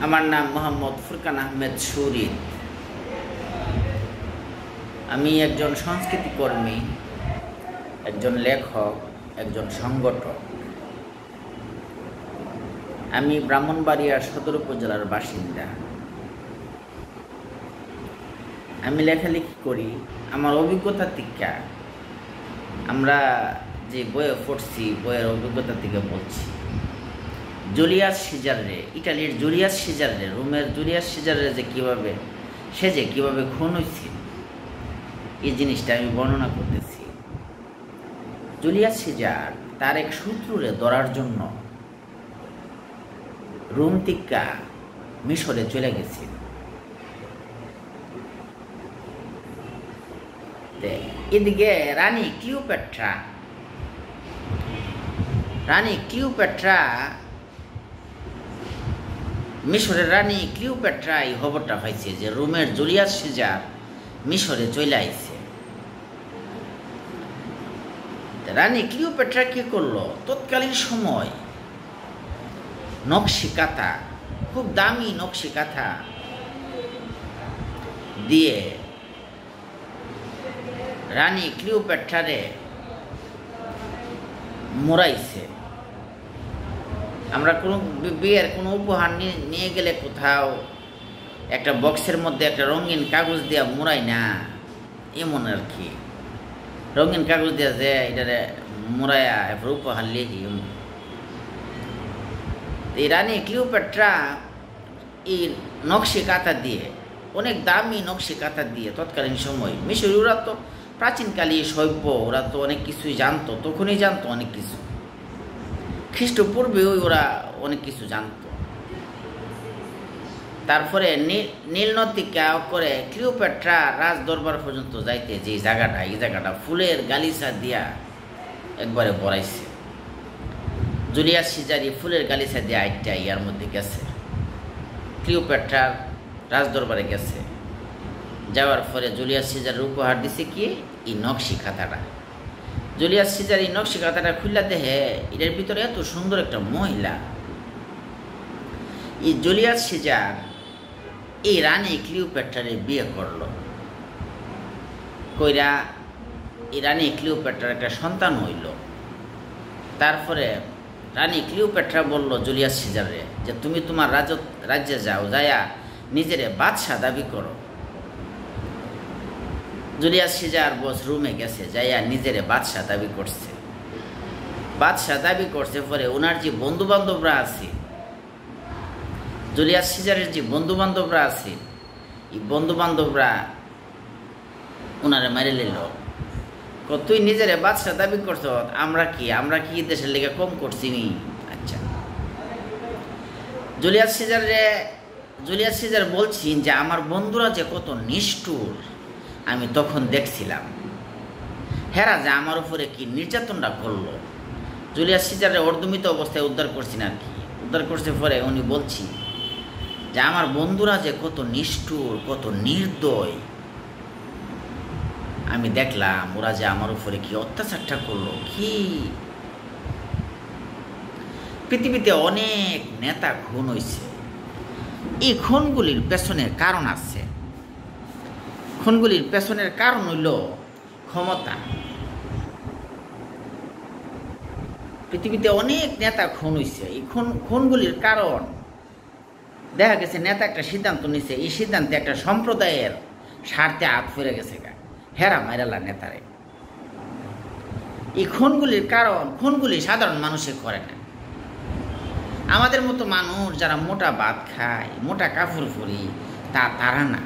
আমার নাম মোহাম্মদ ফুরকান আহমেদ শরীদ। আমি একজন সংস্কৃতি কর্মী, একজন লেখক, একজন সংগঠক। আমি ব্রাহ্মণবাড়িয়া সদর উপজেলার বাসিন্দা। আমি লেখালেখি করি আমার অভিজ্ঞতা থেকে। আমরা যে বইয়ে পড়ছি, বইয়ের অভিজ্ঞতা থেকে বলছি। জুলিয়াস সিজারে, ইটালির জুলিয়াস সিজারে, রোমের জুলিয়াস সিজারে যে কীভাবে খুন হয়েছিল, এই জিনিসটা আমি বর্ণনা করতেছি। জুলিয়াস সিজার তার এক শত্রুরে ধরার জন্য রোম থেকে মিশরে চলে গেছিল। এদিকে রানী ক্লিওপেট্রা মিশরের রানী ক্লিওপেট্রা এই খবরটা পাইছে যে রোমের জুলিয়াস সিজার মিশরে চলে আইছে। রানী ক্লিওপেট্রা কি করলো, তৎকালীন সময় নকশি কাঁথা, খুব দামি নকশি কাঁথা দিয়ে রানী ক্লিওপেট্রারে মোড়াইছে। আমরা কোনো বিয়ের কোনো উপহার নিয়ে গেলে কোথাও একটা বক্সের মধ্যে একটা রঙিন কাগজ দিয়া মোড়াই না, এমন আর কি। রঙিন কাগজ দিয়া যে এটারে মোড়াইয়া এরপর উপহার লিয়ে এই রানী ক্লিওপেট্রা এই নকশি কাঁথা দিয়ে, অনেক দামি নকশি কাঁথা দিয়ে, তৎকালীন সময় মিশরি, ওরা তো প্রাচীনকালে সভ্য, ওরা তো অনেক কিছুই জানতো, তখনই জানতো অনেক কিছু। খ্রিস্টপূর্বেও ওরা অনেক কিছু জানতো। তারপরে নীল নদী করে ক্লিওপেট্রা রাজ দরবার পর্যন্ত যাইতে যে জায়গাটা, এই জায়গাটা ফুলের গালিচা দিয়া একবারে বড়াইছে। জুলিয়াস সিজারি ফুলের গালিচা দিয়ে আইটা ইয়ার মধ্যে গেছে, ক্লিওপেট্রার রাজ দরবারে গেছে। যাওয়ার পরে জুলিয়াস সিজার উপহার দিছে কি এই নকশি খাতাটা। জুলিয়াস সিজার এই নকশি খাতাটা খুললা দেহে এটার ভিতরে এত সুন্দর একটা মহিলা। এই জুলিয়াস সিজার এই রানী ক্লিওপেট্রারে বিয়ে করলো, কইরা এই রানী ক্লিওপেট্রার একটা সন্তান হইল। তারপরে রানী ক্লিওপেট্রা বলল জুলিয়াস সিজারে যে তুমি তোমার রাজ্যে যাও, যাইয়া নিজেরে বাদশাহ দাবি করো। জুলিয়াস সিজার বস রুমে গেছে, যাইয়া নিজেরে বাদশাহ দাবি করছে। পরে ওনার যে বন্ধু বান্ধবরা আছে, জুলিয়াস সিজারের যে বন্ধু বান্ধবরা আছে, এই বন্ধু বান্ধবরা ওনারে মারে নিল। তুই নিজেরে বাদশাহ দাবি করছ, আমরা কি দেশের লেগে কম করছি নি? আচ্ছা, জুলিয়াস সিজার বলছি যে আমার বন্ধুরা যে কত নিষ্ঠুর আমি তখন দেখছিলাম। হেরা যে আমার উপরে কি নির্যাতনটা করলো। জুলিয়াস সিজারে অর্ধমিত অবস্থায় উদ্ধার করছি না আর কি, উদ্ধার করছে। পরে উনি বলছি যে আমার বন্ধুরা যে কত নিষ্ঠুর, কত নির্দয় আমি দেখলাম, ওরা যে আমার উপরে কি অত্যাচারটা করলো। কি পৃথিবীতে অনেক নেতা খুন হয়েছে, এই খুনগুলির পেছনের কারণ আছে। খুনগুলির পেছনের কারণ হইল ক্ষমতা। পৃথিবীতে অনেক নেতা খুন হয়েছে, এই খুনগুলির কারণ দেখা গেছে নেতা একটা সিদ্ধান্ত নিছে, এই সিদ্ধান্তে একটা সম্প্রদায়ের স্বার্থে হাত ফিরে গেছে, হেরা মাইরালা নেতারে। এই খুনগুলির কারণ, খুনগুলি সাধারণ মানুষে করে না। আমাদের মতো মানুষ যারা মোটা ভাত খায়, মোটা কাপড় পরি, তারা না।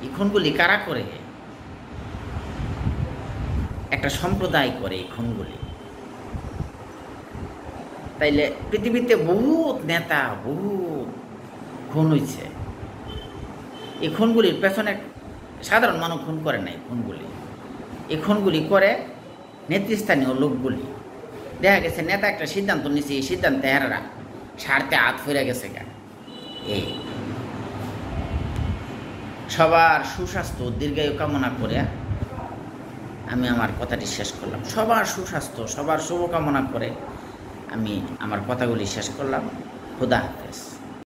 এই খুনগুলি কারা করে? একটা সম্প্রদায় করে এই খুনগুলি। তাইলে পৃথিবীতে বহুত নেতা, বহুত খুন হয়েছে। এই খুনগুলির পেছনে সাধারণ মানুষ খুন করে নাই। এই খুনগুলি করে নেতৃস্থানীয় লোকগুলি। দেখা গেছে নেতা একটা সিদ্ধান্ত নিছে, এই সিদ্ধান্তে হেরারা স্বার্থে হাত ফিরে গেছে। এই সবার সুস্বাস্থ্য দীর্ঘায়ু কামনা করে আমি আমার কথাটি শেষ করলাম। সবার সুস্বাস্থ্য, সবার শুভকামনা করে আমি আমার কথাগুলি শেষ করলাম। খুদা হাফেজ।